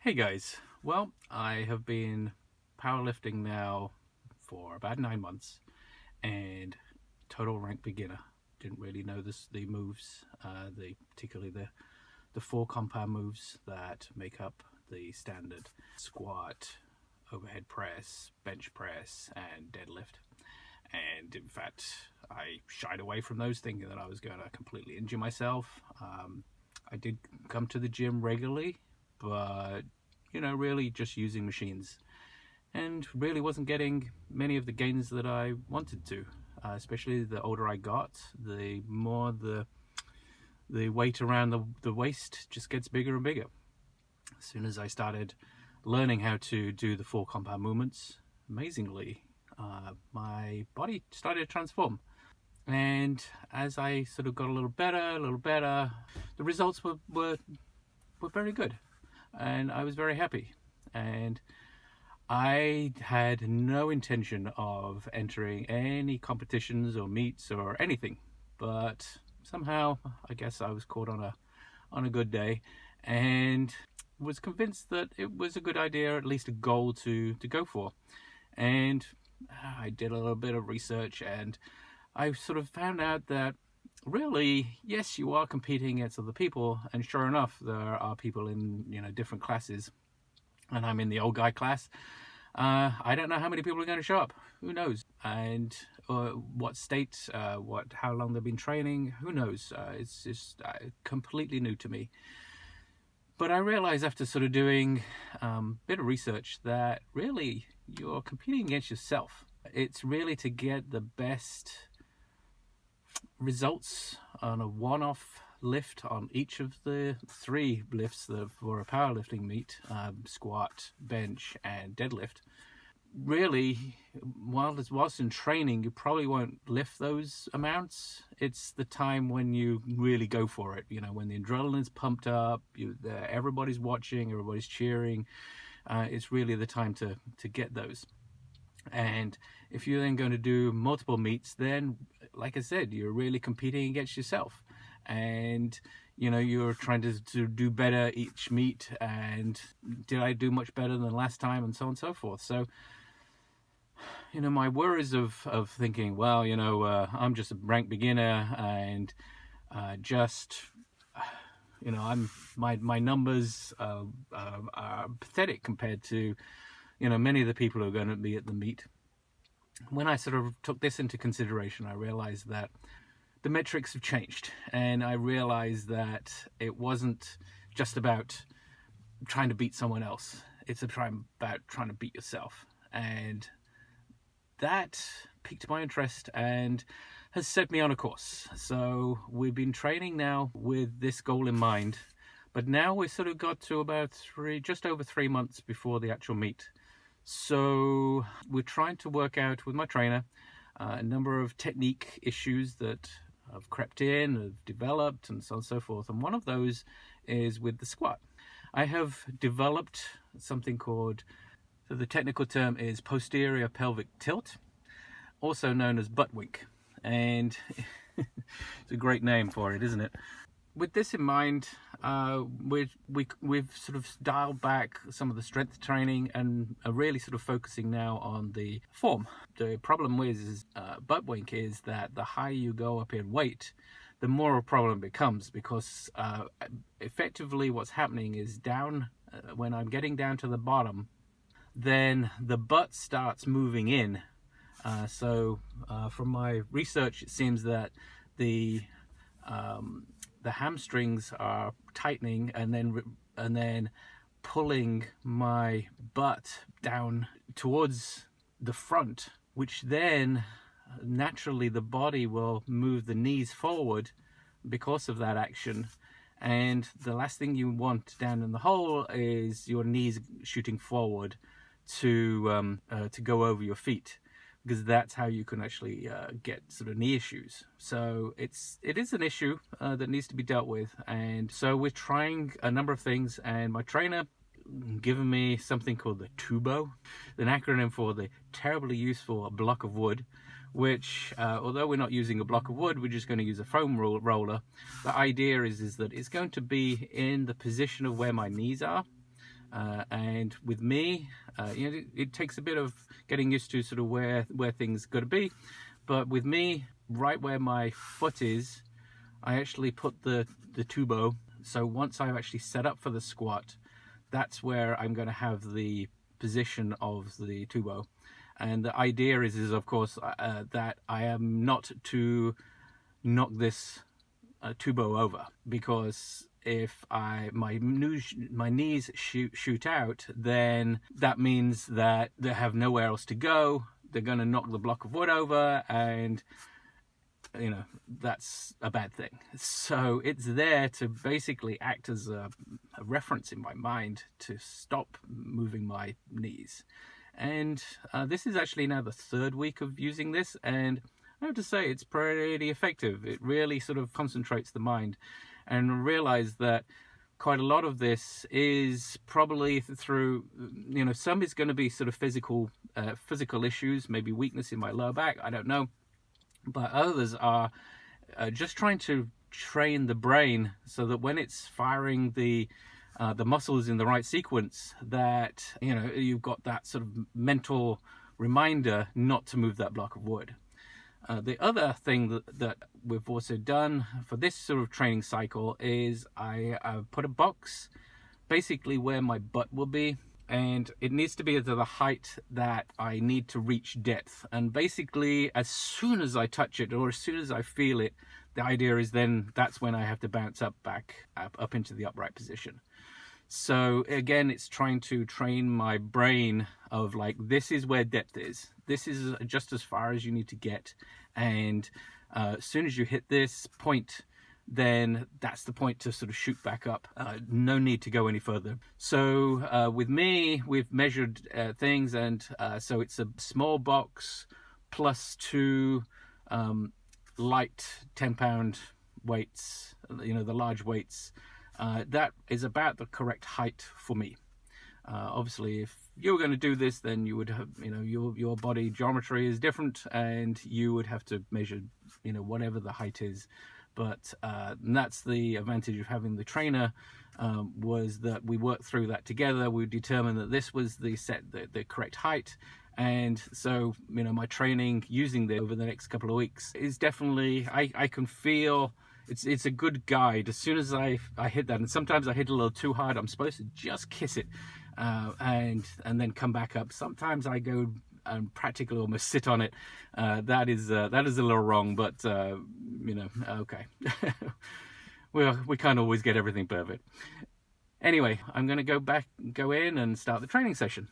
Hey guys, well, I have been powerlifting now for about 9 months and total rank beginner. Didn't really know the moves, particularly the four compound moves that make up the standard squat, overhead press, bench press, and deadlift. And in fact, I shied away from those, thinking that I was going to completely injure myself. I did come to the gym regularly, but really just using machines, and really wasn't getting many of the gains that I wanted to. Especially the older I got, the more the weight around the waist just gets bigger and bigger. As soon as I started learning how to do the four compound movements, amazingly, my body started to transform. And as I sort of got a little better, the results were very good. And I was very happy. And I had no intention of entering any competitions or meets or anything, but somehow I guess I was caught on a good day and was convinced that it was a good idea, at least a goal to go for. And I did a little bit of research, and I sort of found out that really, yes, you are competing against other people, and sure enough, there are people in different classes, and I'm in the old guy class. I don't know how many people are going to show up. Who knows? And what state, how long they've been training. Who knows? It's just completely new to me. But I realized after sort of doing a bit of research that really you're competing against yourself. It's really to get the best results on a one-off lift on each of the three lifts that for a powerlifting meet, squat, bench, and deadlift. Really, whilst in training, you probably won't lift those amounts. It's the time when you really go for it, when the adrenaline's pumped up, everybody's watching, everybody's cheering. It's really the time to get those. And if you're then going to do multiple meets, then like I said, you're really competing against yourself, and you're trying to do better each meet, and did I do much better than last time, and so on and so forth. So my worries of thinking, well, I'm just a rank beginner, and my numbers are pathetic compared to many of the people who are going to be at the meet. When I sort of took this into consideration, I realized that the metrics have changed, and I realized that it wasn't just about trying to beat someone else. It's about trying to beat yourself. And that piqued my interest and has set me on a course. So we've been training now with this goal in mind, but now we've sort of got to about just over 3 months before the actual meet. So we're trying to work out with my trainer a number of technique issues that have crept in, have developed, and so on and so forth. And one of those is with the squat. I have developed something called, so the technical term is posterior pelvic tilt, also known as butt wink. And it's a great name for it, isn't it? With this in mind, we've sort of dialed back some of the strength training and are really sort of focusing now on the form. The problem with butt wink is that the higher you go up in weight, the more a problem it becomes, because effectively what's happening is when I'm getting down to the bottom, then the butt starts moving in. So from my research, it seems that the hamstrings are tightening and then pulling my butt down towards the front, which then naturally the body will move the knees forward because of that action. And the last thing you want down in the hole is your knees shooting forward to go over your feet, because that's how you can actually get sort of knee issues. So it is an issue that needs to be dealt with. And so we're trying a number of things, and my trainer given me something called the TUBOW, an acronym for the terribly useful block of wood, which although we're not using a block of wood, we're just going to use a foam roller. The idea is that it's going to be in the position of where my knees are, And with me, it takes a bit of getting used to sort of where things got to be. But with me, right where my foot is, I actually put the TUBOW. So once I've actually set up for the squat, that's where I'm going to have the position of the TUBOW. And the idea is of course, that I am not to knock this TUBOW over, because if my knees shoot out, then that means that they have nowhere else to go. They're going to knock the block of wood over, and that's a bad thing. So it's there to basically act as a reference in my mind to stop moving my knees. And this is actually now the 3rd week of using this, and I have to say it's pretty effective. It really sort of concentrates the mind, and realize that quite a lot of this is probably through, some is going to be sort of physical issues, maybe weakness in my lower back, I don't know. But others are just trying to train the brain so that when it's firing the muscles in the right sequence, that you've got that sort of mental reminder not to move that block of wood. The other thing that we've also done for this sort of training cycle is I put a box basically where my butt will be, and it needs to be at the height that I need to reach depth. And basically, as soon as I touch it, or as soon as I feel it, the idea is then that's when I have to bounce up into the upright position. So again, it's trying to train my brain of like, this is where depth is. This is just as far as you need to get. And as soon as you hit this point, then that's the point to sort of shoot back up. No need to go any further. So with me, we've measured things, and so it's a small box plus 2 light 10-pound weights, the large weights. That is about the correct height for me. Obviously, if you were going to do this, then you would have, your body geometry is different, and you would have to measure, whatever the height is. But that's the advantage of having the trainer, was that we worked through that together. We determined that this was the correct height. And so, my training using this over the next couple of weeks is definitely, I can feel it's a good guide. As soon as I hit that, and sometimes I hit a little too hard, I'm supposed to just kiss it and then come back up. Sometimes I go and practically almost sit on it. That is a little wrong, but okay. We can't always get everything perfect. Anyway, I'm going to go in and start the training session.